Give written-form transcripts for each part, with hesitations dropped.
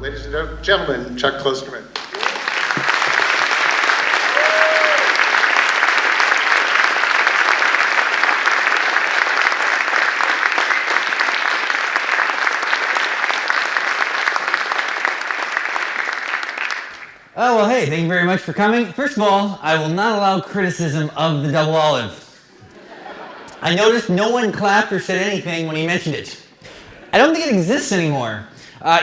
Ladies and gentlemen, Chuck Klosterman. Oh, well, hey, thank you very much for coming. First of all, I will not allow criticism of the double olive. I noticed no one clapped or said anything when he mentioned it. I don't think it exists anymore.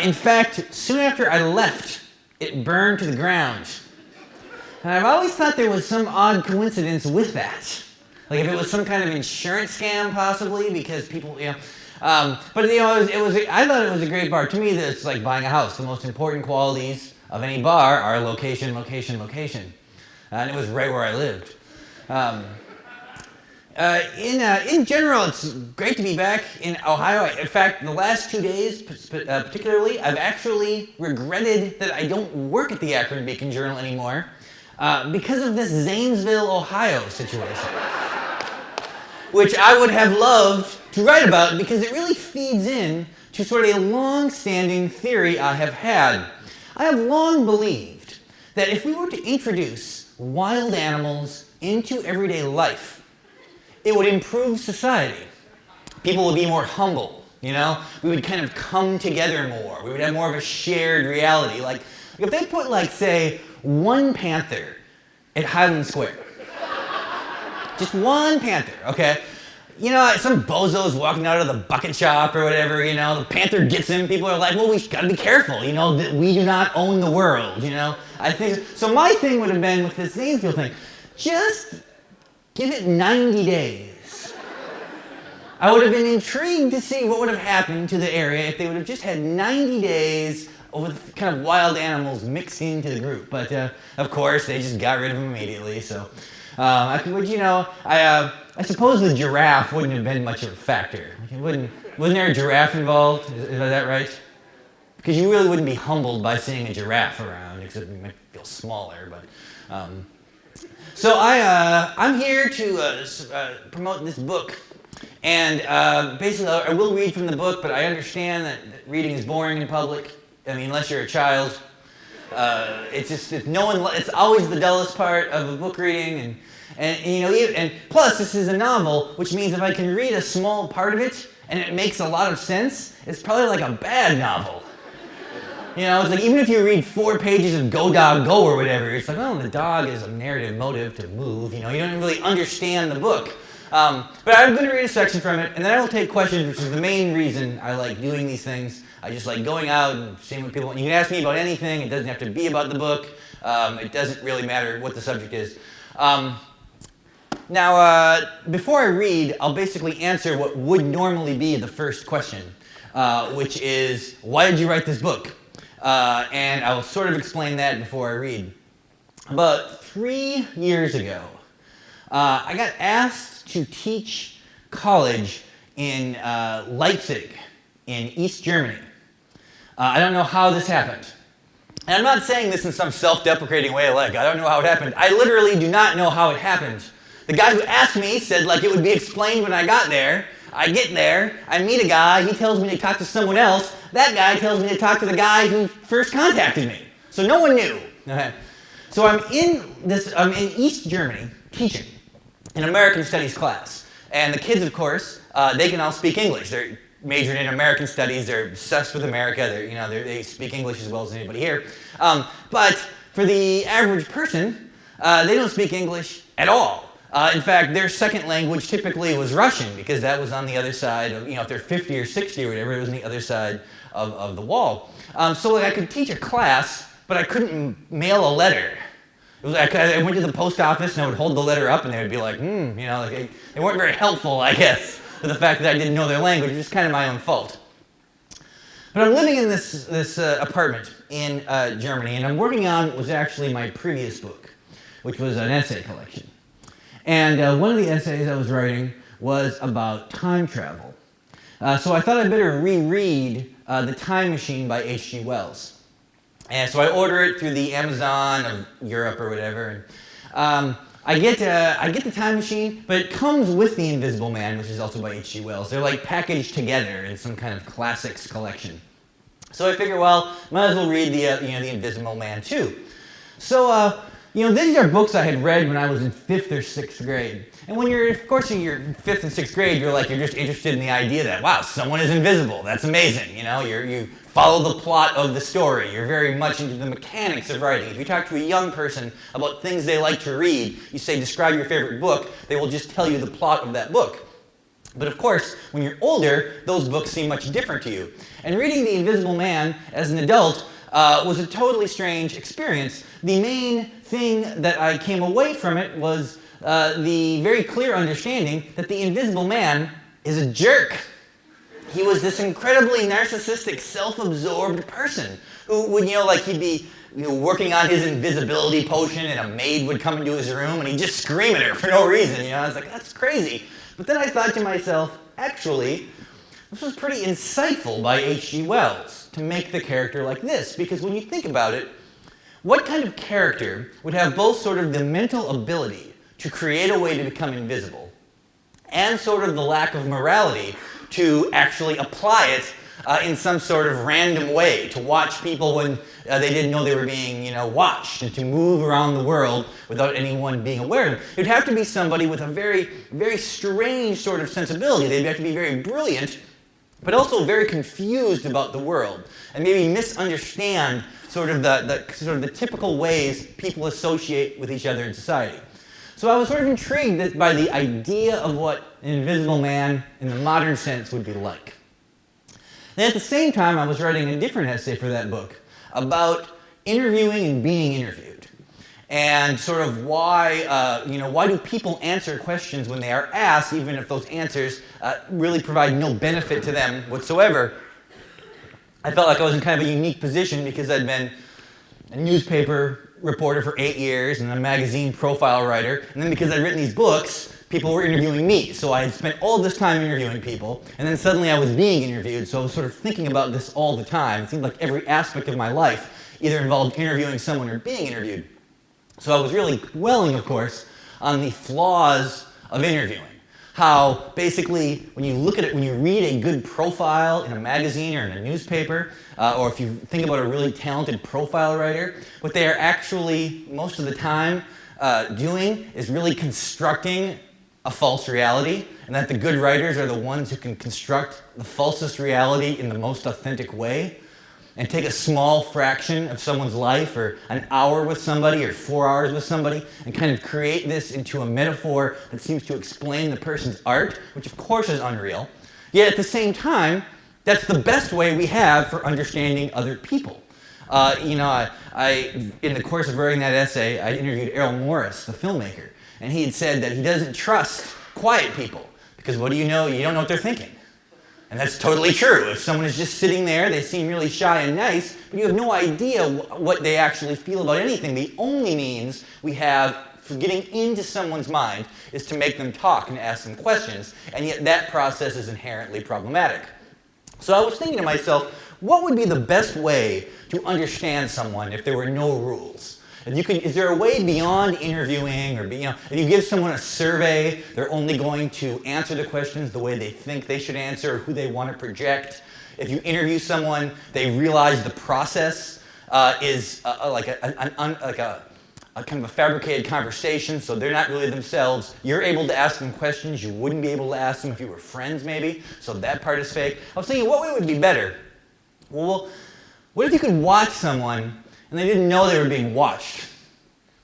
In fact, soon after I left, it burned to the ground. And I've always thought there was some odd coincidence with that. Like if it was some kind of insurance scam, possibly, because people, but I thought it was a great bar. To me, it's like buying a house. The most important qualities of any bar are location, location, location. And it was right where I lived. In general, it's great to be back in Ohio. In fact, the last 2 days, particularly, I've actually regretted that I don't work at the Akron-Beacon Journal anymore because of this Zanesville, Ohio situation, which I would have loved to write about because it really feeds in to sort of a long-standing theory I have had. I have long believed that if we were to introduce wild animals into everyday life, it would improve society. People would be more humble, We would kind of come together more. We would have more of a shared reality. Like, if they put, say, one panther at Highland Square. Just one panther, okay? Some bozo's walking out of the bucket shop or whatever, the panther gets him, people are like, well, we gotta be careful, that we do not own the world, I think, so my thing would have been with this Zanesville thing, just give it 90 days. I would have been intrigued to see what would have happened to the area if they would have just had 90 days with kind of wild animals mixed into the group. But of course, they just got rid of them immediately. So, I suppose the giraffe wouldn't have been much of a factor. Wasn't there a giraffe involved? Is that right? Because you really wouldn't be humbled by seeing a giraffe around, except you might feel smaller. But so I'm here to promote this book, and basically I will read from the book, but I understand that reading is boring in public. I mean, unless you're a child, it's always the dullest part of a book reading, and plus this is a novel, which means if I can read a small part of it and it makes a lot of sense, it's probably like a bad novel. It's like even if you read 4 pages of Go Dog Go or whatever, it's like, oh, the dog is a narrative motive to move. You don't really understand the book. But I'm going to read a section from it, and then I will take questions, which is the main reason I like doing these things. I just like going out and seeing what people want. You can ask me about anything. It doesn't have to be about the book. It doesn't really matter what the subject is. Now, before I read, I'll basically answer what would normally be the first question, which is, why did you write this book? And I will sort of explain that before I read. About 3 years ago, I got asked to teach college in Leipzig, in East Germany. I don't know how this happened. And I'm not saying this in some self-deprecating way, like, I don't know how it happened. I literally do not know how it happened. The guy who asked me said, it would be explained when I got there. I get there, I meet a guy, he tells me to talk to someone else. That guy tells me to talk to the guy who first contacted me. So no one knew. Okay. So I'm in East Germany teaching an American Studies class. And the kids, of course, they can all speak English. They're majored in American Studies. They're obsessed with America. They speak English as well as anybody here. But for the average person, they don't speak English at all. In fact, their second language typically was Russian because that was on the other side of, if they're 50 or 60 or whatever, it was on the other side of the wall. So I could teach a class, but I couldn't mail a letter. It was like I went to the post office and I would hold the letter up and they would be like, they weren't very helpful, I guess, with the fact that I didn't know their language, which is kind of my own fault. But I'm living in this apartment in Germany, and I'm working on what was actually my previous book, which was an essay collection. And one of the essays I was writing was about time travel. So I thought I'd better reread The Time Machine by H.G. Wells. And so I order it through the Amazon of Europe or whatever. And, I get The Time Machine, but it comes with The Invisible Man, which is also by H.G. Wells. They're like packaged together in some kind of classics collection. So I figured, well, might as well read the Invisible Man too. So, these are books I had read when I was in 5th or 6th grade. And when you're, of course, in your 5th and 6th grade, you're just interested in the idea that, wow, someone is invisible. That's amazing. You follow the plot of the story. You're very much into the mechanics of writing. If you talk to a young person about things they like to read, you say, describe your favorite book, they will just tell you the plot of that book. But of course, when you're older, those books seem much different to you. And reading The Invisible Man as an adult was a totally strange experience. The main thing that I came away from it was the very clear understanding that the Invisible Man is a jerk. He was this incredibly narcissistic, self-absorbed person who would, he'd be working on his invisibility potion and a maid would come into his room and he'd just scream at her for no reason. I was like, that's crazy. But then I thought to myself, actually, this was pretty insightful by H.G. Wells to make the character like this, because when you think about it, what kind of character would have both sort of the mental ability to create a way to become invisible and sort of the lack of morality to actually apply it in some sort of random way, to watch people when they didn't know they were being, watched, and to move around the world without anyone being aware of them? It would have to be somebody with a very, very strange sort of sensibility. They'd have to be very brilliant, but also very confused about the world, and maybe misunderstand sort of the typical ways people associate with each other in society. So I was sort of intrigued by the idea of what an invisible man in the modern sense would be like. And at the same time, I was writing a different essay for that book about interviewing and being interviewed, and sort of why do people answer questions when they are asked, even if those answers really provide no benefit to them whatsoever. I felt like I was in kind of a unique position because I'd been a newspaper reporter for 8 years and a magazine profile writer, and then because I'd written these books, people were interviewing me. So I had spent all this time interviewing people, and then suddenly I was being interviewed, so I was sort of thinking about this all the time. It seemed like every aspect of my life either involved interviewing someone or being interviewed. So I was really dwelling, of course, on the flaws of interviewing. How basically, when you look at it, when you read a good profile in a magazine or in a newspaper, or if you think about a really talented profile writer, what they are actually, most of the time, doing is really constructing a false reality, and that the good writers are the ones who can construct the falsest reality in the most authentic way, and take a small fraction of someone's life, or an hour with somebody, or 4 hours with somebody, and kind of create this into a metaphor that seems to explain the person's art, which of course is unreal. Yet at the same time, that's the best way we have for understanding other people. In the course of writing that essay, I interviewed Errol Morris, the filmmaker, and he had said that he doesn't trust quiet people, because what do you know? You don't know what they're thinking. And that's totally true. If someone is just sitting there, they seem really shy and nice, but you have no idea what they actually feel about anything. The only means we have for getting into someone's mind is to make them talk and ask them questions, and yet that process is inherently problematic. So I was thinking to myself, what would be the best way to understand someone if there were no rules? Is there a way beyond interviewing, or if you give someone a survey, they're only going to answer the questions the way they think they should answer, or who they want to project? If you interview someone, they realize the process is like a kind of a fabricated conversation, so they're not really themselves. You're able to ask them questions you wouldn't be able to ask them if you were friends, maybe. So that part is fake. I was thinking, what way would be better? Well, what if you could watch someone and they didn't know they were being watched?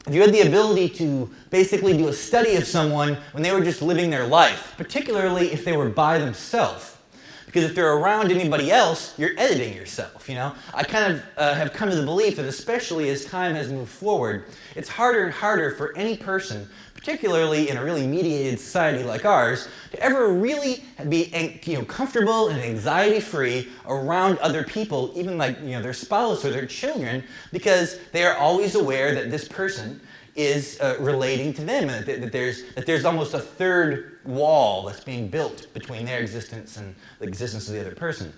If you had the ability to basically do a study of someone when they were just living their life, particularly if they were by themselves. Because if they're around anybody else, you're editing yourself, I kind of have come to the belief that especially as time has moved forward, it's harder and harder for any person, particularly in a really mediated society like ours, to ever really be comfortable and anxiety-free around other people, even like their spouse or their children, because they are always aware that this person is relating to them, and that there's almost a third wall that's being built between their existence and the existence of the other person.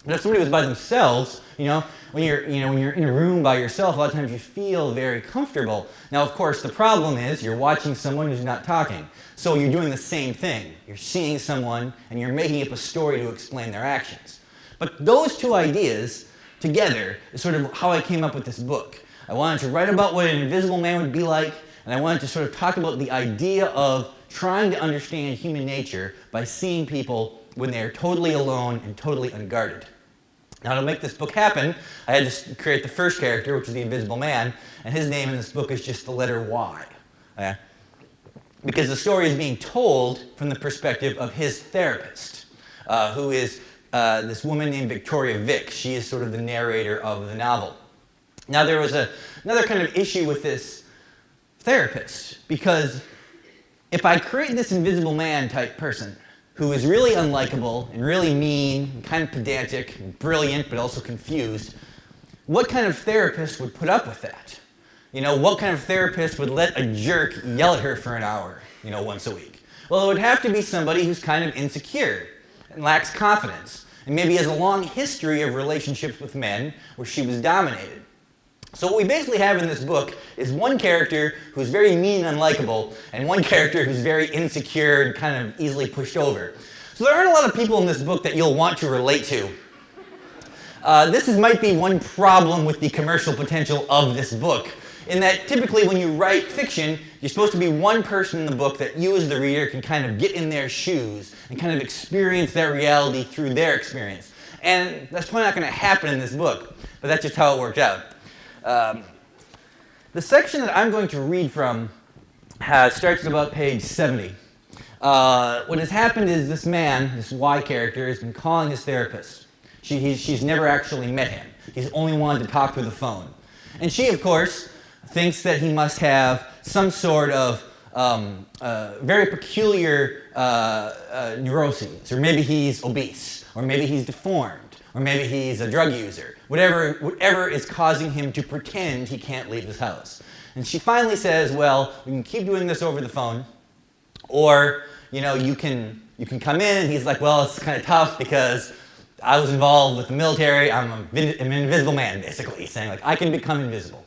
But if somebody was by themselves, when you're in a room by yourself, a lot of times you feel very comfortable. Now, of course, the problem is you're watching someone who's not talking. So you're doing the same thing. You're seeing someone and you're making up a story to explain their actions. But those two ideas together is sort of how I came up with this book. I wanted to write about what an invisible man would be like, and I wanted to sort of talk about the idea of trying to understand human nature by seeing people when they're totally alone and totally unguarded. Now, to make this book happen, I had to create the first character, which is the Invisible Man, and his name in this book is just the letter Y. Because the story is being told from the perspective of his therapist, who is this woman named Victoria Vick. She is sort of the narrator of the novel. Now, there was another kind of issue with this therapist, because if I create this Invisible Man type person, who is really unlikable and really mean, and kind of pedantic, and brilliant, but also confused, what kind of therapist would put up with that? You know, what kind of therapist would let a jerk yell at her for an hour, you know, once a week? Well, it would have to be somebody who's kind of insecure and lacks confidence, and maybe has a long history of relationships with men where she was dominated. So what we basically have in this book is one character who's very mean and unlikable, and one character who's very insecure and kind of easily pushed over. So there aren't a lot of people in this book that you'll want to relate to. This might be one problem with the commercial potential of this book, in that typically when you write fiction, you're supposed to be one person in the book that you as the reader can kind of get in their shoes and kind of experience that reality through their experience. And that's probably not going to happen in this book, but that's just how it worked out. The section that I'm going to read from starts at about page 70. What has happened is this man, this Y character, has been calling his therapist. She's never actually met him. He's only wanted to talk through the phone. And she, of course, thinks that he must have some sort of very peculiar neuroses, or maybe he's obese, or maybe he's deformed, or maybe he's a drug user, whatever is causing him to pretend he can't leave his house. And she finally says, well, we can keep doing this over the phone, or, you know, you can come in. And he's like, well, it's kind of tough because I was involved with the military. I'm an invisible man, basically, saying, like, I can become invisible.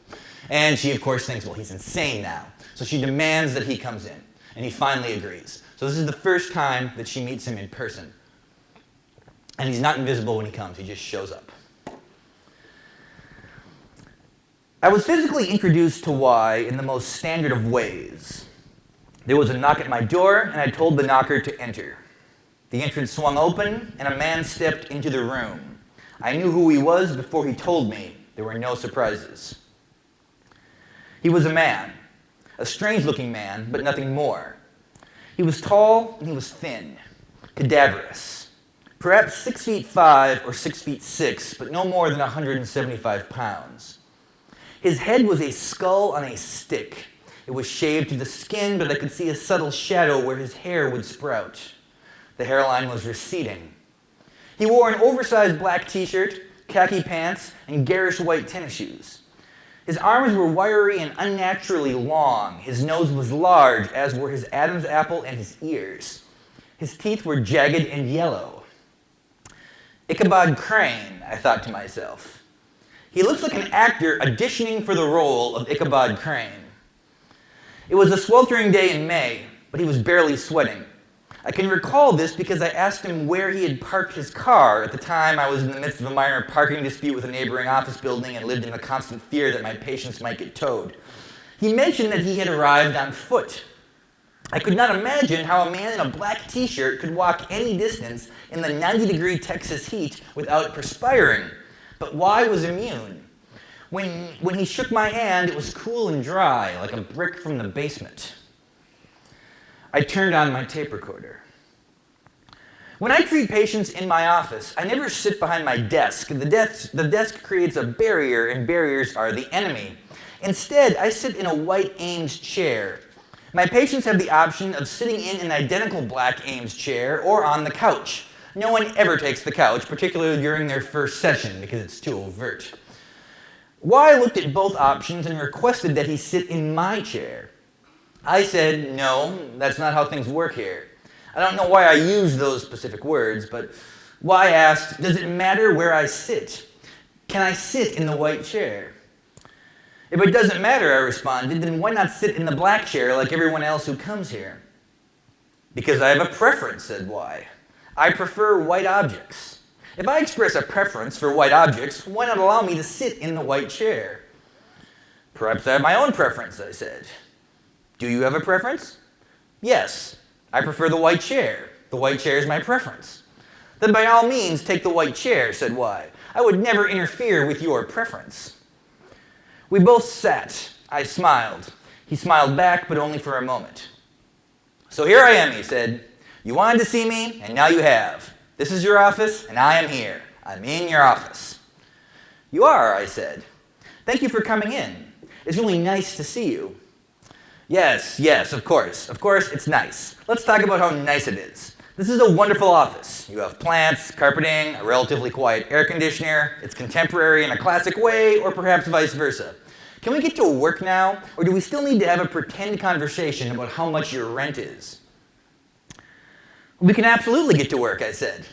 And she, of course, thinks, well, he's insane now. So she demands that he comes in, and he finally agrees. So this is the first time that she meets him in person. And he's not invisible when he comes, he just shows up. I was physically introduced to Y in the most standard of ways. There was a knock at my door, and I told the knocker to enter. The entrance swung open, and a man stepped into the room. I knew who he was before he told me. There were no surprises. He was a man, a strange-looking man, but nothing more. He was tall, and he was thin, cadaverous. Perhaps 6'5" or 6'6", but no more than 175 pounds. His head was a skull on a stick. It was shaved to the skin, but I could see a subtle shadow where his hair would sprout. The hairline was receding. He wore an oversized black t-shirt, khaki pants, and garish white tennis shoes. His arms were wiry and unnaturally long. His nose was large, as were his Adam's apple and his ears. His teeth were jagged and yellow. Ichabod Crane, I thought to myself. He looks like an actor auditioning for the role of Ichabod Crane. It was a sweltering day in May, but he was barely sweating. I can recall this because I asked him where he had parked his car. At the time, I was in the midst of a minor parking dispute with a neighboring office building and lived in the constant fear that my patients might get towed. He mentioned that he had arrived on foot. I could not imagine how a man in a black t-shirt could walk any distance in the 90-degree Texas heat without perspiring. But Y was immune. When he shook my hand, it was cool and dry, like a brick from the basement. I turned on my tape recorder. When I treat patients in my office, I never sit behind my desk. The desk creates a barrier, and barriers are the enemy. Instead, I sit in a white Ames chair. My patients have the option of sitting in an identical black Ames chair or on the couch. No one ever takes the couch, particularly during their first session, because it's too overt. Y looked at both options and requested that he sit in my chair. I said, no, that's not how things work here. I don't know why I used those specific words, but Y asked, does it matter where I sit? Can I sit in the white chair? If it doesn't matter, I responded, then why not sit in the black chair like everyone else who comes here? Because I have a preference, said Y. I prefer white objects. If I express a preference for white objects, why not allow me to sit in the white chair? Perhaps I have my own preference, I said. Do you have a preference? Yes, I prefer the white chair. The white chair is my preference. Then by all means take the white chair, said Y. I would never interfere with your preference. We both sat. I smiled. He smiled back, but only for a moment. So here I am, he said. You wanted to see me, and now you have. This is your office, and I am here. I'm in your office. You are, I said. Thank you for coming in. It's really nice to see you. Yes, of course. Of course, it's nice. Let's talk about how nice it is. This is a wonderful office. You have plants, carpeting, a relatively quiet air conditioner. It's contemporary in a classic way, or perhaps vice versa. Can we get to work now, or do we still need to have a pretend conversation about how much your rent is? We can absolutely get to work, I said.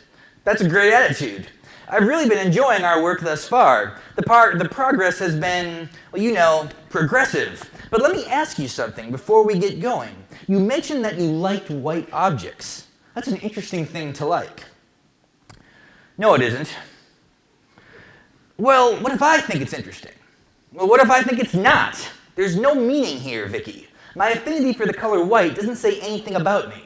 That's a great attitude. I've really been enjoying our work thus far. The progress has been, progressive. But let me ask you something before we get going. You mentioned that you liked white objects. That's an interesting thing to like. No, it isn't. Well, what if I think it's interesting? Well, what if I think it's not? There's no meaning here, Vicky. My affinity for the color white doesn't say anything about me.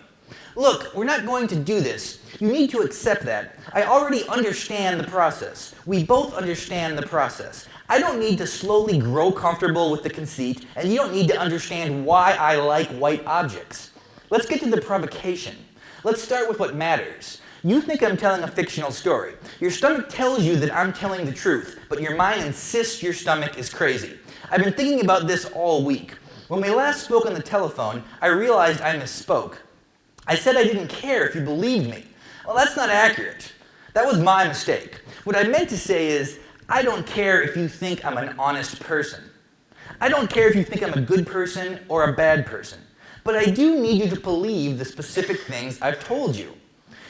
Look, we're not going to do this. You need to accept that. I already understand the process. We both understand the process. I don't need to slowly grow comfortable with the conceit, and you don't need to understand why I like white objects. Let's get to the provocation. Let's start with what matters. You think I'm telling a fictional story. Your stomach tells you that I'm telling the truth, but your mind insists your stomach is crazy. I've been thinking about this all week. When we last spoke on the telephone, I realized I misspoke. I said I didn't care if you believed me. Well, that's not accurate. That was my mistake. What I meant to say is, I don't care if you think I'm an honest person. I don't care if you think I'm a good person or a bad person. But I do need you to believe the specific things I've told you.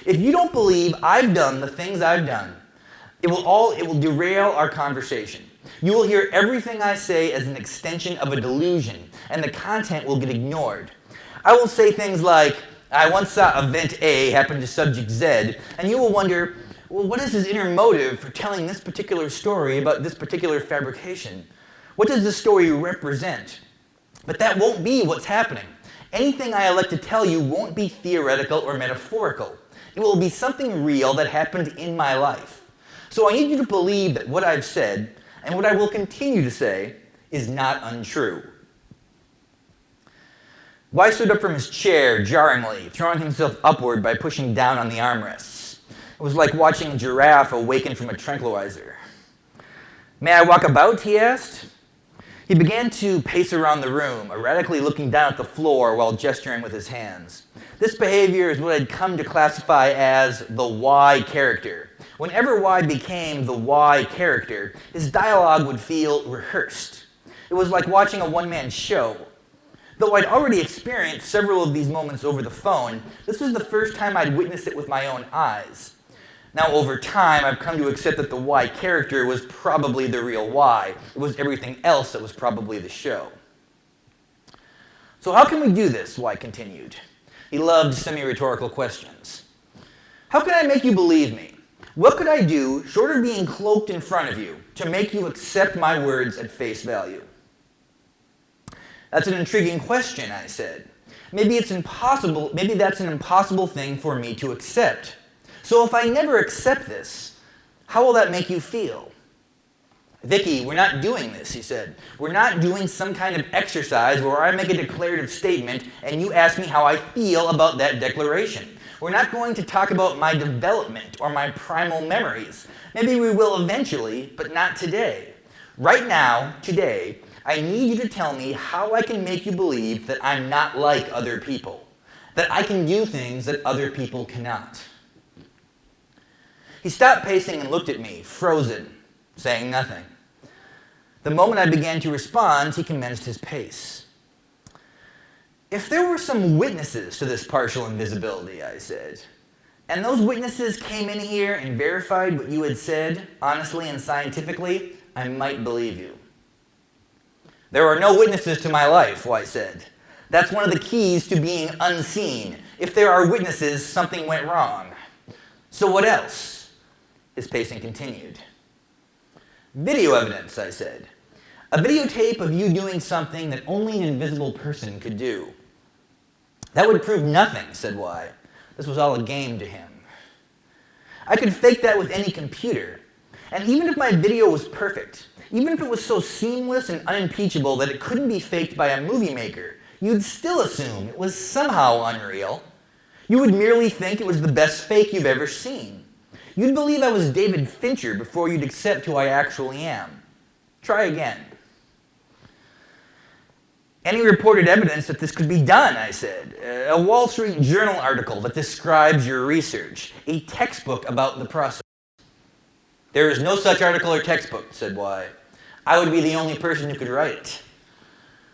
If you don't believe I've done the things I've done, it will derail our conversation. You will hear everything I say as an extension of a delusion, and the content will get ignored. I will say things like, I once saw event A happen to subject Z, and you will wonder, well, what is his inner motive for telling this particular story about this particular fabrication? What does the story represent? But that won't be what's happening. Anything I elect to tell you won't be theoretical or metaphorical. It will be something real that happened in my life. So I need you to believe that what I've said, and what I will continue to say, is not untrue. Y stood up from his chair jarringly, throwing himself upward by pushing down on the armrests. It was like watching a giraffe awaken from a tranquilizer. May I walk about? He asked. He began to pace around the room, erratically looking down at the floor while gesturing with his hands. This behavior is what I'd come to classify as the Y character. Whenever Y became the Y character, his dialogue would feel rehearsed. It was like watching a one-man show. Though I'd already experienced several of these moments over the phone, this was the first time I'd witnessed it with my own eyes. Now, over time, I've come to accept that the Y character was probably the real Y. It was everything else that was probably the show. So how can we do this? Y continued. He loved semi-rhetorical questions. How can I make you believe me? What could I do, short of being cloaked in front of you, to make you accept my words at face value? That's an intriguing question, I said. Maybe that's an impossible thing for me to accept. So if I never accept this, how will that make you feel? Vicky, we're not doing this, he said. We're not doing some kind of exercise where I make a declarative statement and you ask me how I feel about that declaration. We're not going to talk about my development or my primal memories. Maybe we will eventually, but not today. Right now, today, I need you to tell me how I can make you believe that I'm not like other people, that I can do things that other people cannot. He stopped pacing and looked at me, frozen, saying nothing. The moment I began to respond, he commenced his pace. If there were some witnesses to this partial invisibility, I said, and those witnesses came in here and verified what you had said, honestly and scientifically, I might believe you. There are no witnesses to my life, Y said. That's one of the keys to being unseen. If there are witnesses, something went wrong. So what else? His pacing continued. Video evidence, I said. A videotape of you doing something that only an invisible person could do. That would prove nothing, said Y. This was all a game to him. I could fake that with any computer. And even if my video was perfect, even if it was so seamless and unimpeachable that it couldn't be faked by a movie maker, you'd still assume it was somehow unreal. You would merely think it was the best fake you've ever seen. You'd believe I was David Fincher before you'd accept who I actually am. Try again. Any reported evidence that this could be done, I said. A Wall Street Journal article that describes your research. A textbook about the process. There is no such article or textbook, said Y. I would be the only person who could write it.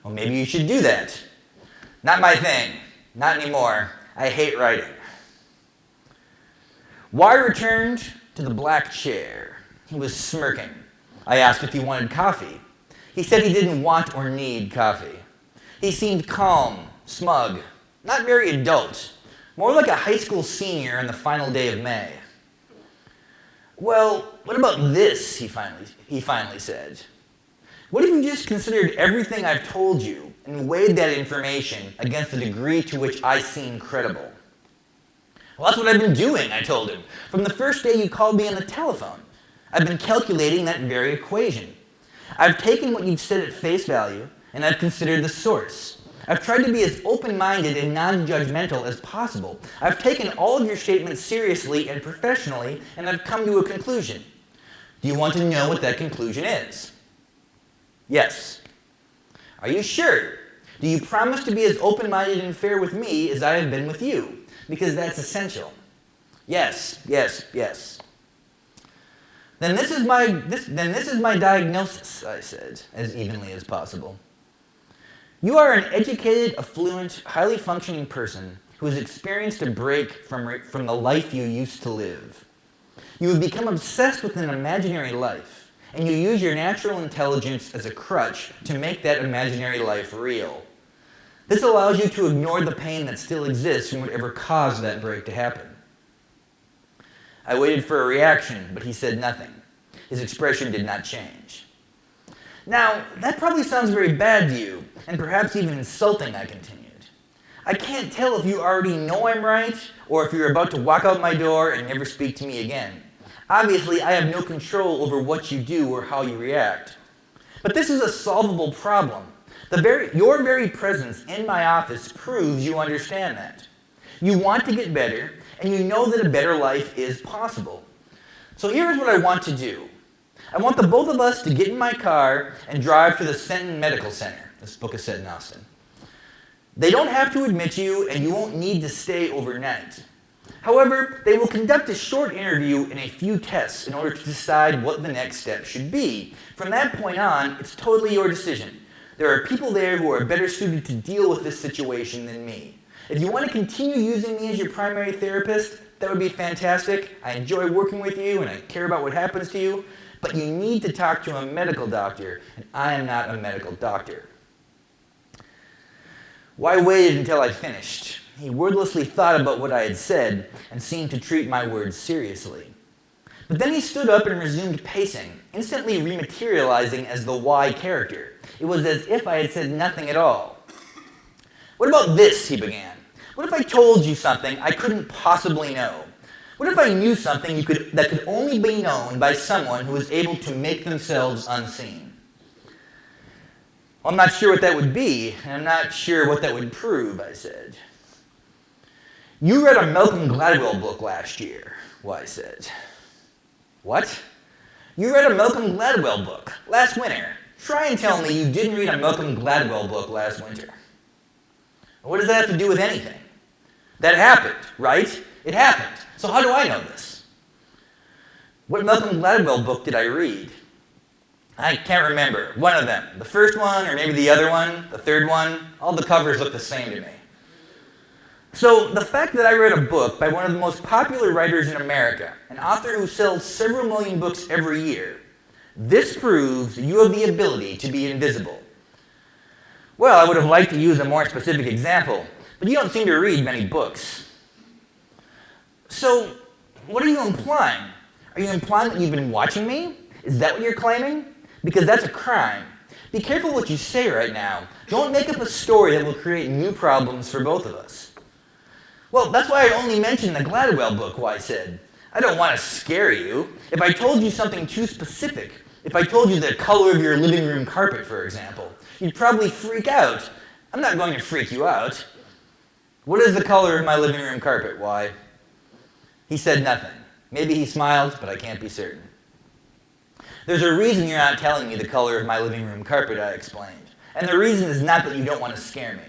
Well, maybe you should do that. Not my thing. Not anymore. I hate writing. Y returned to the black chair. He was smirking. I asked if he wanted coffee. He said he didn't want or need coffee. He seemed calm, smug, not very adult, more like a high school senior on the final day of May. Well, what about this, he finally said. What if you just considered everything I've told you and weighed that information against the degree to which I seem credible? Well, that's what I've been doing, I told him. From the first day you called me on the telephone, I've been calculating that very equation. I've taken what you've said at face value, and I've considered the source. I've tried to be as open-minded and non-judgmental as possible. I've taken all of your statements seriously and professionally, and I've come to a conclusion. Do you want to know what that conclusion is? Yes. Are you sure? Do you promise to be as open-minded and fair with me as I have been with you? Because that's essential. Yes, yes, yes. Then this is my diagnosis, I said, as evenly as possible. You are an educated, affluent, highly functioning person who has experienced a break from the life you used to live. You have become obsessed with an imaginary life, and you use your natural intelligence as a crutch to make that imaginary life real. This allows you to ignore the pain that still exists from whatever caused that break to happen. I waited for a reaction, but he said nothing. His expression did not change. Now, that probably sounds very bad to you, and perhaps even insulting, I continued. I can't tell if you already know I'm right, or if you're about to walk out my door and never speak to me again. Obviously, I have no control over what you do or how you react. But this is a solvable problem. Your very presence in my office proves you understand that. You want to get better, and you know that a better life is possible. So here's what I want to do. I want the both of us to get in my car and drive to the Senton Medical Center. This book is set in Austin. They don't have to admit you, and you won't need to stay overnight. However, they will conduct a short interview and a few tests in order to decide what the next step should be. From that point on, it's totally your decision. There are people there who are better suited to deal with this situation than me. If you want to continue using me as your primary therapist, that would be fantastic. I enjoy working with you, and I care about what happens to you. But you need to talk to a medical doctor, and I am not a medical doctor. Y waited until I finished. He wordlessly thought about what I had said and seemed to treat my words seriously. But then he stood up and resumed pacing, instantly rematerializing as the Y character. It was as if I had said nothing at all. What about this, he began. What if I told you something I couldn't possibly know? What if I knew something that could only be known by someone who was able to make themselves unseen? Well, I'm not sure what that would be, and I'm not sure what that would prove, I said. You read a Malcolm Gladwell book last year, Y said. What? You read a Malcolm Gladwell book last winter. Try and tell me you didn't read a Malcolm Gladwell book last winter. What does that have to do with anything? That happened, right? It happened. So how do I know this? What Malcolm Gladwell book did I read? I can't remember. One of them. The first one, or maybe the other one, the third one. All the covers look the same to me. So the fact that I read a book by one of the most popular writers in America, an author who sells several million books every year, this proves you have the ability to be invisible. Well, I would have liked to use a more specific example, but you don't seem to read many books. So, what are you implying? Are you implying that you've been watching me? Is that what you're claiming? Because that's a crime. Be careful what you say right now. Don't make up a story that will create new problems for both of us. Well, that's why I only mentioned the Gladwell book, Why said. I don't want to scare you. If I told you something too specific, if I told you the color of your living room carpet, for example, you'd probably freak out. I'm not going to freak you out. What is the color of my living room carpet, Why? He said nothing. Maybe he smiled, but I can't be certain. There's a reason you're not telling me the color of my living room carpet, I explained. And the reason is not that you don't want to scare me.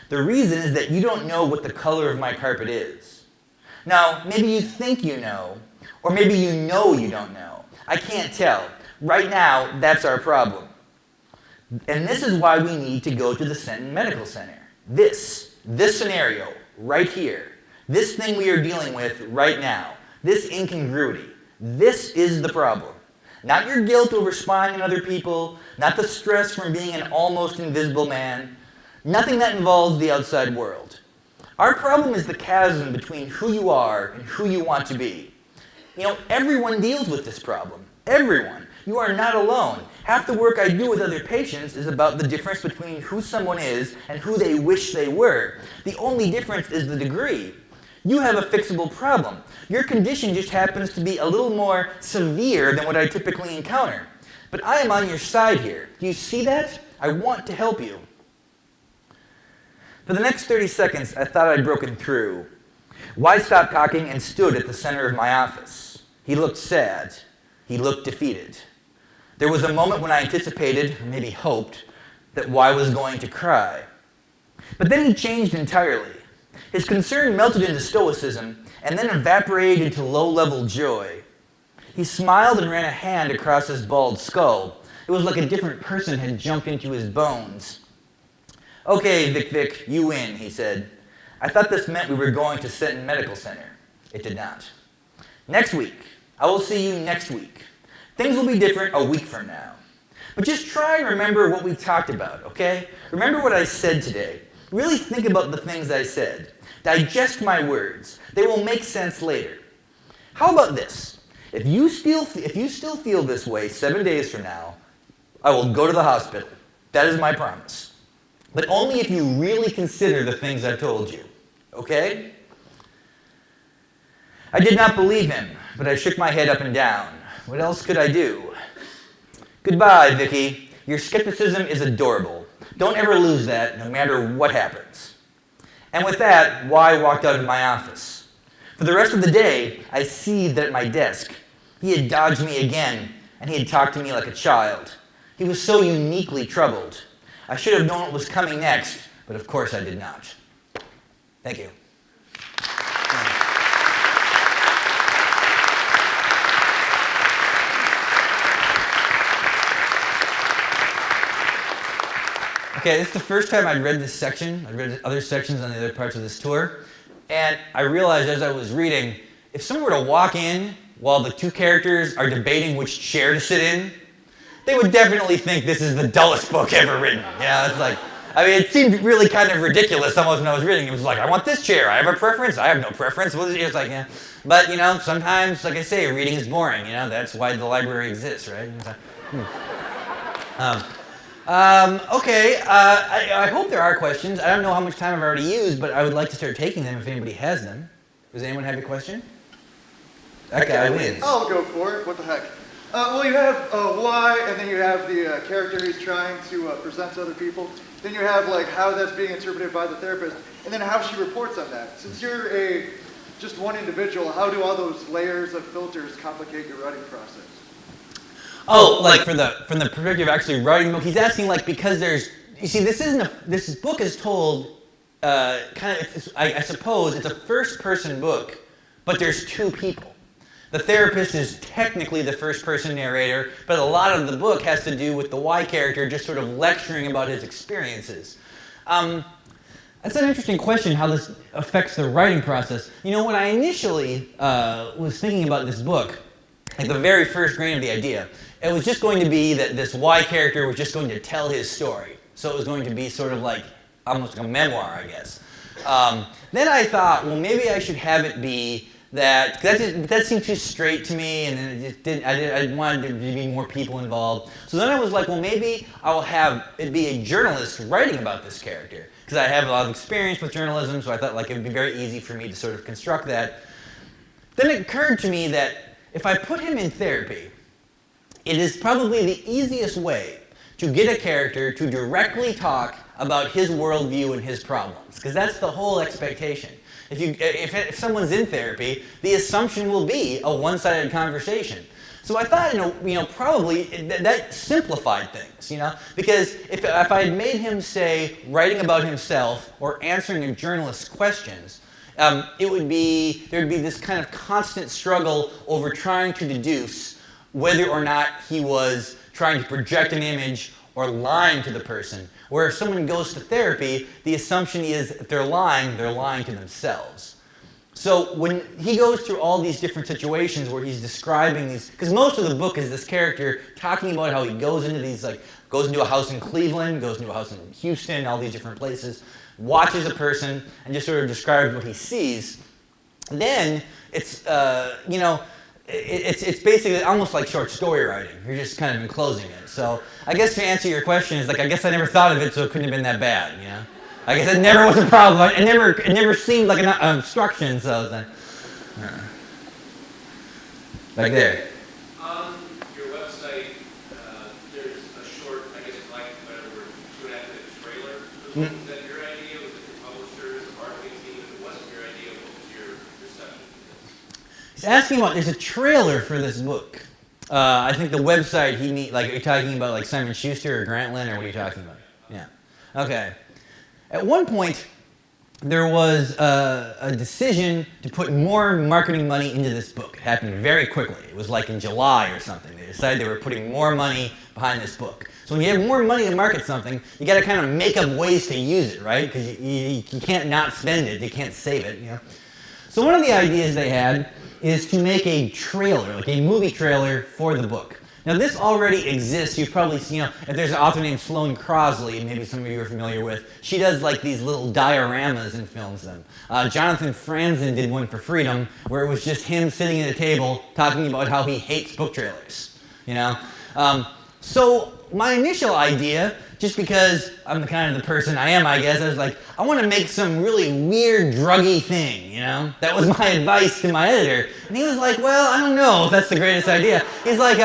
The reason is that you don't know what the color of my carpet is. Now, maybe you think you know, or maybe you know you don't know. I can't tell. Right now, that's our problem. And this is why we need to go to the Senton Medical Center. This scenario, right here, this thing we are dealing with right now, this incongruity, this is the problem. Not your guilt over spying on other people, not the stress from being an almost invisible man, nothing that involves the outside world. Our problem is the chasm between who you are and who you want to be. You know, everyone deals with this problem. Everyone. You are not alone. Half the work I do with other patients is about the difference between who someone is and who they wish they were. The only difference is the degree. You have a fixable problem. Your condition just happens to be a little more severe than what I typically encounter. But I am on your side here. Do you see that? I want to help you. For the next 30 seconds, I thought I'd broken through. Why stopped talking and stood at the center of my office? He looked sad. He looked defeated. There was a moment when I anticipated, or maybe hoped, that Why was going to cry. But then he changed entirely. His concern melted into stoicism and then evaporated into low-level joy. He smiled and ran a hand across his bald skull. It was like a different person had jumped into his bones. Okay, Vic, you win, he said. I thought this meant we were going to Senton Medical Center. It did not. Next week. I will see you next week. Things will be different a week from now. But just try and remember what we talked about, okay? Remember what I said today. Really think about the things I said. Digest my words. They will make sense later. How about this? If you still feel this way 7 days from now, I will go to the hospital. That is my promise. But only if you really consider the things I've told you. Okay? I did not believe him, but I shook my head up and down. What else could I do? Goodbye, Vicky. Your skepticism is adorable. Don't ever lose that, no matter what happens. And with that, Why walked out of my office. For the rest of the day, I seethed at my desk. He had dodged me again, and he had talked to me like a child. He was so uniquely troubled. I should have known what was coming next, but of course I did not. Thank you. Okay, this is the first time I'd read this section. I'd read other sections on the other parts of this tour. And I realized as I was reading, if someone were to walk in while the two characters are debating which chair to sit in, they would definitely think this is the dullest book ever written. Yeah, it's like, I mean, it seemed really kind of ridiculous almost when I was reading. It was like, I want this chair. I have a preference. I have no preference. It's like, yeah. But, you know, sometimes, like I say, reading is boring. You know, that's why the library exists, right? It's like, okay, I hope there are questions. I don't know how much time I've already used, but I would like to start taking them if anybody has them. Does anyone have a question? That guy wins. I'll go for it. What the heck? Well, you have Why, and then you have the character who's trying to present to other people. Then you have like how that's being interpreted by the therapist, and then how she reports on that. Since you're just one individual, how do all those layers of filters complicate your writing process? Oh, like from the perspective of actually writing the book, he's asking like because there's, you see, this book is told I suppose it's a first-person book, but there's two people. The therapist is technically the first-person narrator, but a lot of the book has to do with the Why character just sort of lecturing about his experiences. That's an interesting question, how this affects the writing process. You know, when I initially was thinking about this book, like the very first grain of the idea, it was just going to be that this Why character was just going to tell his story. So it was going to be sort of like, almost like a memoir, I guess. Then I thought, well, maybe I should have it be that seemed too straight to me, and then it just didn't. I wanted there to be more people involved. So then I was like, well, maybe I'll have it be a journalist writing about this character, because I have a lot of experience with journalism. So I thought like it would be very easy for me to sort of construct that. Then it occurred to me that if I put him in therapy, it is probably the easiest way to get a character to directly talk about his worldview and his problems, because that's the whole expectation. If someone's in therapy, the assumption will be a one-sided conversation. So I thought, probably that simplified things, because if I had made him say writing about himself or answering a journalist's questions, there'd be this kind of constant struggle over trying to deduce whether or not he was trying to project an image or lying to the person. Where if someone goes to therapy, the assumption is if they're lying to themselves. So when he goes through all these different situations where he's describing these, because most of the book is this character talking about how he goes into a house in Cleveland, goes into a house in Houston, all these different places, watches a person, and just sort of describes what he sees. Then it's, it's basically almost like short story writing. You're just kind of enclosing it. So I guess to answer your question is I guess I never thought of it, so it couldn't have been that bad, I guess it never was a problem. It never seemed like an obstruction, so I was like, like there. On your website, there's a short, I guess, like whatever, 2.5-minute trailer. Was that your idea? Was it your publishers, the marketing team? If it wasn't your idea, what was your reception to this? He's asking about, there's a trailer for this book. I think the website are you talking about like Simon Schuster or Grantland, or what are you talking about? Yeah. Okay. At one point, there was a decision to put more marketing money into this book. It happened very quickly. It was like in July or something. They decided they were putting more money behind this book. So when you have more money to market something, you got to kind of make up ways to use it, right? Because you can't not spend it. You can't save it, So one of the ideas they had is to make a trailer, like a movie trailer for the book. Now this already exists. You've probably seen, if there's an author named Sloane Crosley, maybe some of you are familiar with, she does like these little dioramas and films them. Jonathan Franzen did one for Freedom, where it was just him sitting at a table talking about how he hates book trailers, So my initial idea, just because I'm the kind of the person I am, I guess, I was like, I want to make some really weird, druggy thing, That was my advice to my editor. And he was like, well, I don't know if that's the greatest idea. He's like,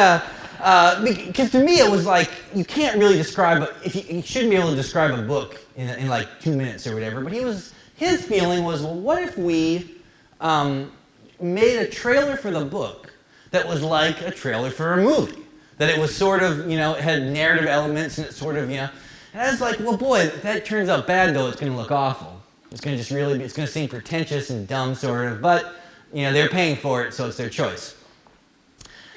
because to me it was like, you can't really describe, you shouldn't be able to describe a book in like 2 minutes or whatever, but his feeling was, well, what if we made a trailer for the book that was like a trailer for a movie? That it was sort of, it had narrative elements and it sort of, And I was like, well, boy, if that turns out bad, though, it's going to look awful. It's going to just really it's going to seem pretentious and dumb, sort of. But, they're paying for it, so it's their choice.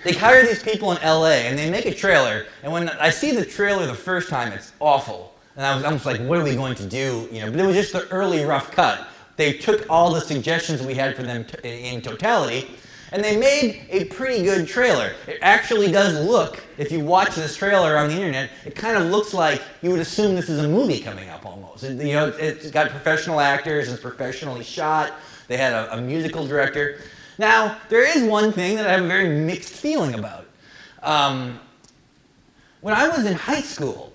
They hire these people in LA and they make a trailer. And when I see the trailer the first time, it's awful. And I was almost like, what are we going to do? But it was just the early rough cut. They took all the suggestions we had for them in totality, and they made a pretty good trailer. It actually does look, if you watch this trailer on the internet, it kind of looks like you would assume this is a movie coming up almost. It's got professional actors, it's professionally shot. They had a musical director. Now, there is one thing that I have a very mixed feeling about. When I was in high school,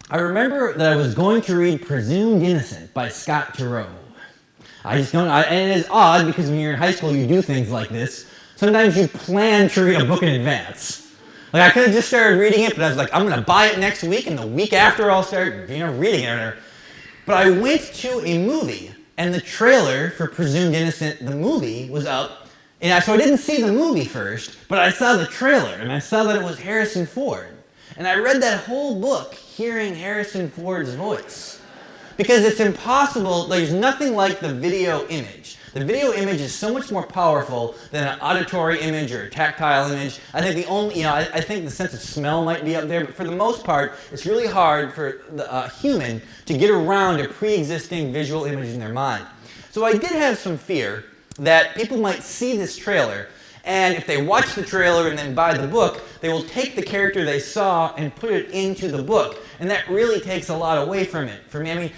I remember that I was going to read Presumed Innocent by Scott Turow. I just don't, and it is odd because when you're in high school you do things like this. Sometimes you plan to read a book in advance. Like I could have just started reading it, but I was like, I'm going to buy it next week, and the week after I'll start, reading it or whatever. But I went to a movie, and the trailer for Presumed Innocent, the movie, was up. And so I didn't see the movie first, but I saw the trailer, and I saw that it was Harrison Ford. And I read that whole book hearing Harrison Ford's voice. Because it's impossible, there's nothing like the video image. The video image is so much more powerful than an auditory image or a tactile image. I think the only, I think the sense of smell might be up there, but for the most part, it's really hard for the human to get around a pre-existing visual image in their mind. So I did have some fear that people might see this trailer And if they watch the trailer and then buy the book, they will take the character they saw and put it into the book. And that really takes a lot away from it. For me, I mean,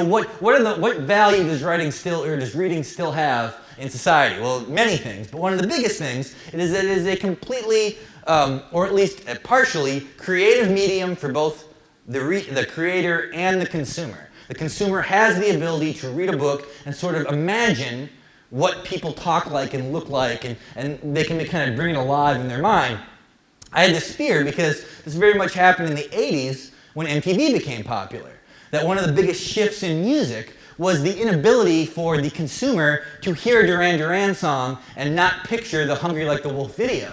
what value does does reading still have in society? Well, many things, but one of the biggest things is that it is a completely, or at least a partially, creative medium for both the creator and the consumer. The consumer has the ability to read a book and sort of imagine what people talk like and look like, and they can kind of bring it alive in their mind. I had this fear because this very much happened in the 80s when MTV became popular. That one of the biggest shifts in music was the inability for the consumer to hear a Duran Duran song and not picture the Hungry Like the Wolf video.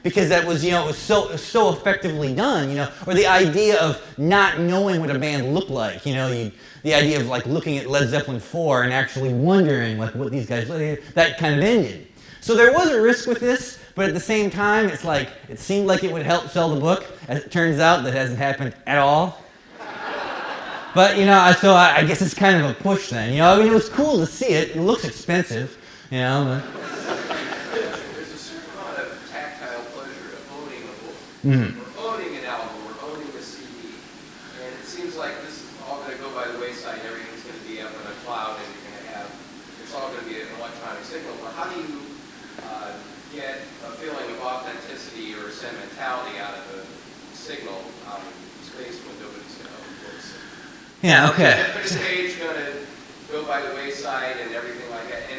Because that was, it was so effectively done, or the idea of not knowing what a band looked like, the idea of like looking at Led Zeppelin 4 and actually wondering like what these guys look like, that kind of ended. So there was a risk with this, but at the same time, it's like, it seemed like it would help sell the book. As it turns out, that hasn't happened at all. But, so I guess it's kind of a push then, I mean, it was cool to see it. It looks expensive, but... There's a certain amount of tactile pleasure of owning a book, or owning an album, or owning a CD. And it seems like this is all going to go by the wayside. Everything's going to be up in a cloud, and you're going to have, it's all going to be an electronic signal. But how do you get a feeling of authenticity or sentimentality out of a signal out in space when nobody's going to own books? Yeah, okay. Is this age going to go by the wayside and everything like that? And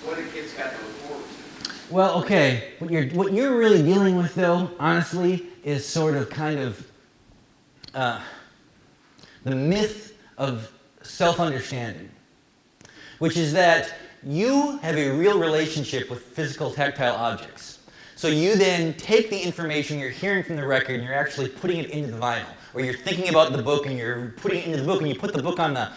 what do kids got to look forward to? Well, okay, what you're really dealing with, though, honestly, is sort of kind of the myth of self-understanding, which is that you have a real relationship with physical tactile objects. So you then take the information you're hearing from the record and you're actually putting it into the vinyl. Or you're thinking about the book and you're putting it into the book and you put the book on the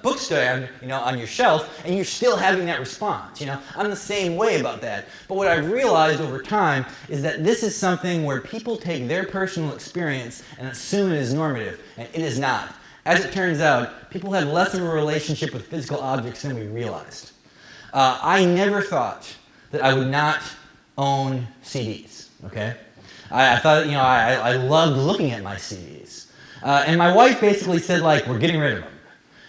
bookstand, on your shelf, and you're still having that response. I'm the same way about that. But what I've realized over time is that this is something where people take their personal experience and assume it is normative, and it is not. As it turns out, people have less of a relationship with physical objects than we realized. I never thought that I would not own CDs, okay? I thought, I loved looking at my CDs. And my wife basically said, we're getting rid of them.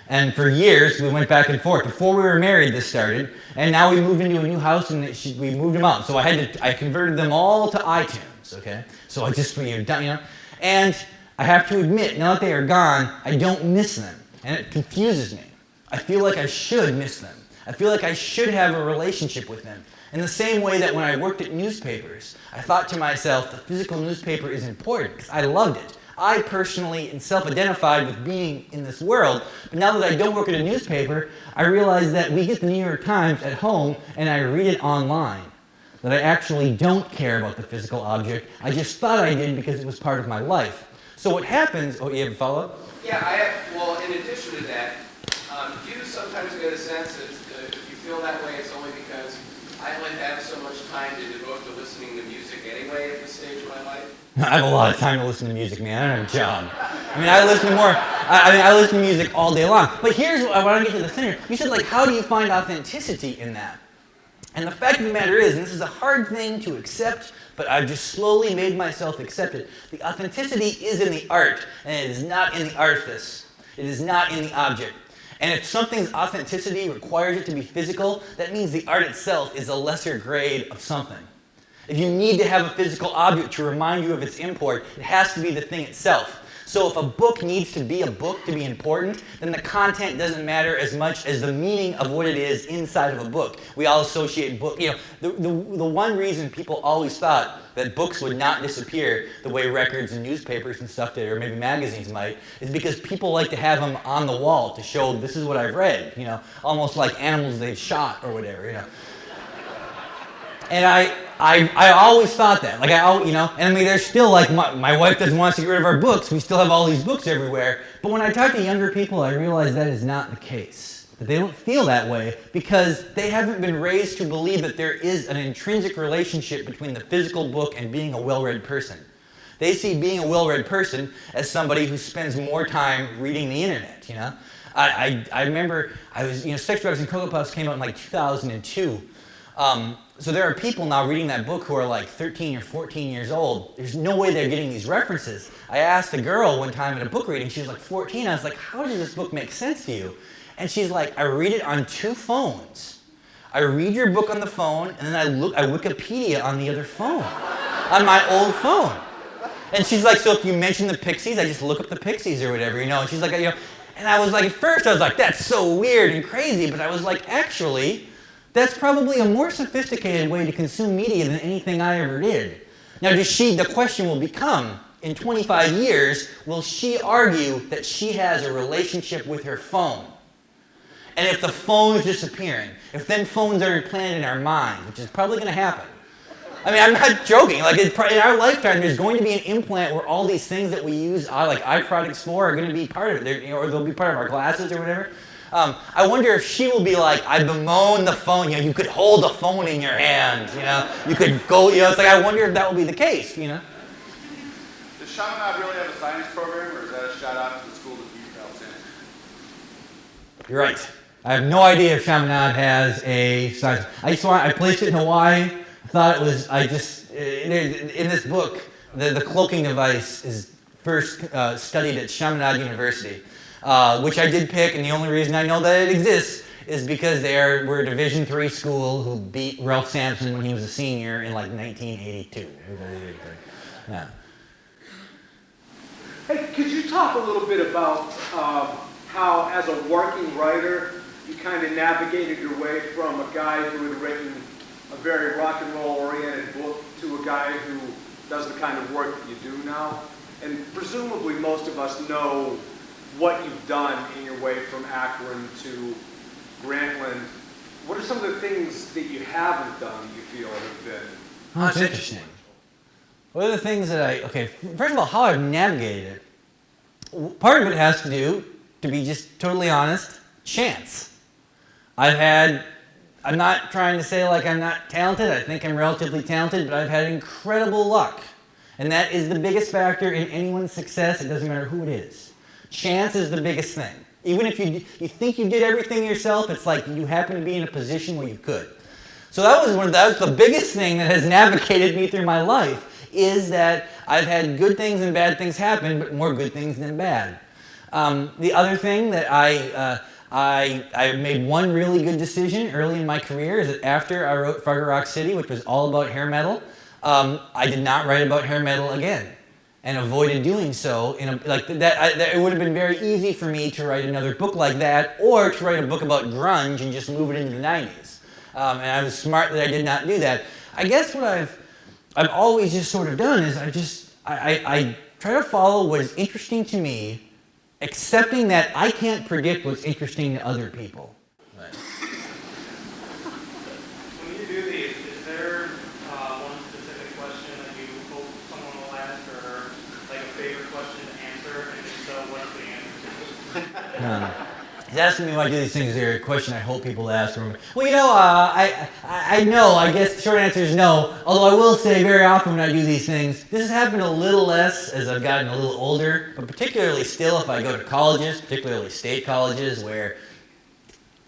And for years, we went back and forth. Before we were married, this started. And now we moved into a new house, and we moved them out. So I converted them all to iTunes, okay? So I just, And I have to admit, now that they are gone, I don't miss them. And it confuses me. I feel like I should miss them. I feel like I should have a relationship with them. In the same way that when I worked at newspapers, I thought to myself, the physical newspaper is important because I loved it. I personally and self-identified with being in this world, but now that I don't work at a newspaper, I realize that we get the New York Times at home and I read it online. That I actually don't care about the physical object. I just thought I did because it was part of my life. So what happens, you have a follow-up? Yeah, I have, well, in addition to that, do you sometimes get a sense that if you feel that way, it's only because I only have so much time to devote to listening to music anyway at this stage of my life? I have a lot of time to listen to music, man. I don't have a job. I listen to music all day long. But here's what I want to get to the center. You said, how do you find authenticity in that? And the fact of the matter is, and this is a hard thing to accept, but I've just slowly made myself accept it, the authenticity is in the art, and it is not in the artifice. It is not in the object. And if something's authenticity requires it to be physical, that means the art itself is a lesser grade of something. If you need to have a physical object to remind you of its import, it has to be the thing itself. So if a book needs to be a book to be important, then the content doesn't matter as much as the meaning of what it is inside of a book. We all associate book. The one reason people always thought that books would not disappear the way records and newspapers and stuff did, or maybe magazines might, is because people like to have them on the wall to show this is what I've read. Almost like animals they've shot or whatever. And I always thought that, and there's still, my wife doesn't want us to get rid of our books. We still have all these books everywhere. But when I talk to younger people, I realize that is not the case. That they don't feel that way because they haven't been raised to believe that there is an intrinsic relationship between the physical book and being a well-read person. They see being a well-read person as somebody who spends more time reading the internet, I remember, Sex, Drugs, and Cocoa Puffs came out in 2002. So there are people now reading that book who are like 13 or 14 years old. There's no way they're getting these references. I asked a girl one time at a book reading, she was like 14. I was like, how does this book make sense to you? And she's like, I read it on 2 phones. I read your book on the phone, and then I Wikipedia on the other phone, on my old phone. And she's like, so if you mention the Pixies, I just look up the Pixies or whatever, you know? And she's like, you know, and I was like, at first I was like, that's so weird and crazy, but I was like, actually, that's probably a more sophisticated way to consume media than anything I ever did. Now, the question will become, in 25 years, will she argue that she has a relationship with her phone? And if the phone is disappearing, if then phones are implanted in our mind, which is probably going to happen. I mean, I'm not joking. Like, in our lifetime, there's going to be an implant where all these things that we use, like iProducts for, are going to be part of it, or they'll be part of our glasses or whatever. I wonder if she will be like, I bemoan the phone. You know, you could hold a phone in your hand. You know, you could go. You know, it's like I wonder if that will be the case. You know. Does Chaminade really have a science program, or is that a shout out to the school that you helped in? You're right. I have no idea if Chaminade has a science. I placed it in Hawaii. I thought it was. In this book, the cloaking device is first studied at Chaminade University. Which I did pick, and the only reason I know that it exists is because we're a Division III school who beat Ralph Sampson when he was a senior in like 1982. Yeah. Hey, could you talk a little bit about how, as a working writer, you kind of navigated your way from a guy who had written a very rock and roll oriented book to a guy who does the kind of work that you do now? And presumably most of us know what you've done in your way from Akron to Grantland. What are some of the things that you haven't done you feel have been? Oh, that's interesting. What are the things that first of all, how I've navigated it. Part of it has to do, to be just totally honest, chance. I'm not trying to say like I'm not talented. I think I'm relatively talented, but I've had incredible luck. And that is the biggest factor in anyone's success. It doesn't matter who it is. Chance is the biggest thing. Even if you think you did everything yourself, it's like you happen to be in a position where you could. So that was the biggest thing that has navigated me through my life, is that I've had good things and bad things happen, but more good things than bad. The other thing that I made one really good decision early in my career is that after I wrote Fargo Rock City, which was all about hair metal, I did not write about hair metal again, and avoided doing so. It would have been very easy for me to write another book like that, or to write a book about grunge and just move it into the 90s. And I was smart that I did not do that. I guess what I've always just sort of done is I try to follow what is interesting to me, accepting that I can't predict what's interesting to other people. When you do these, is there one specific question that you hope someone will ask, or like a favorite question to answer? And if so, what's the answer? He's asking me why I do these things. Is there a question I hope people ask? Well, you know, I know. I guess the short answer is no. Although I will say very often when I do these things, this has happened a little less as I've gotten a little older, but particularly still if I go to colleges, particularly state colleges, where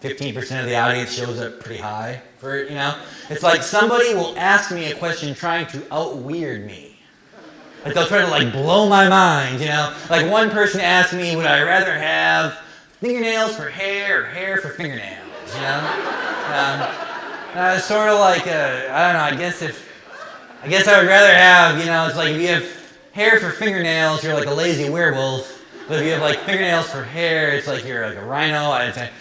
15% of the audience shows up pretty high for it, you know? It's like somebody will ask me a question trying to out-weird me. Like they'll try to like blow my mind, you know? Like one person asked me, would I rather have fingernails for hair or hair for fingernails, you know? Sort of like, I don't know, I guess I would rather have, you know, it's like if you have hair for fingernails, you're like a lazy werewolf. But if you have like fingernails for hair, it's like you're like a rhino. I'd say.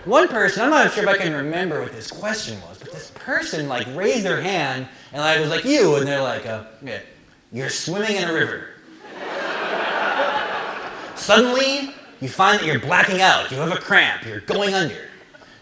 One person, I'm not sure if I can remember what this question was, but this person like raised their hand and I was like, you, and they're like, yeah, you're swimming in a river. Suddenly, you find that you're blacking out, you have a cramp, you're going under.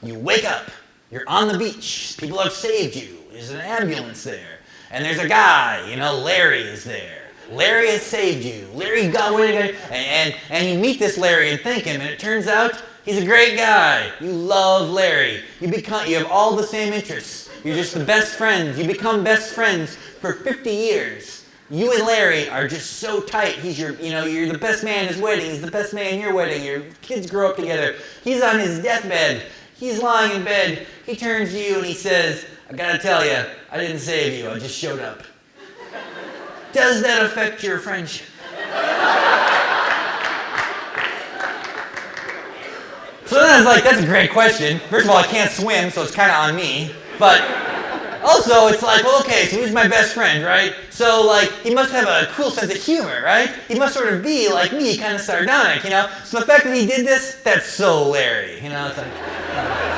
You wake up, you're on the beach, people have saved you, there's an ambulance there, and there's a guy, you know, Larry is there. Larry has saved you. Larry got away, and you meet this Larry and thank him, and it turns out he's a great guy. You love Larry. You have all the same interests. You're just the best friends. You become best friends for 50 years. You and Larry are just so tight. You're the best man at his wedding. He's the best man at your wedding. Your kids grow up together. He's on his deathbed. He's lying in bed. He turns to you and he says, I gotta tell you, I didn't save you. I just showed up. Does that affect your friendship? So then I was like, that's a great question. First of all, I can't swim, so it's kind of on me. But also, it's like, well, okay, so he's my best friend, right? So, like, he must have a cool sense of humor, right? He must sort of be, like me, kind of sardonic, you know? So the fact that he did this, that's so Larry, you know? It's like...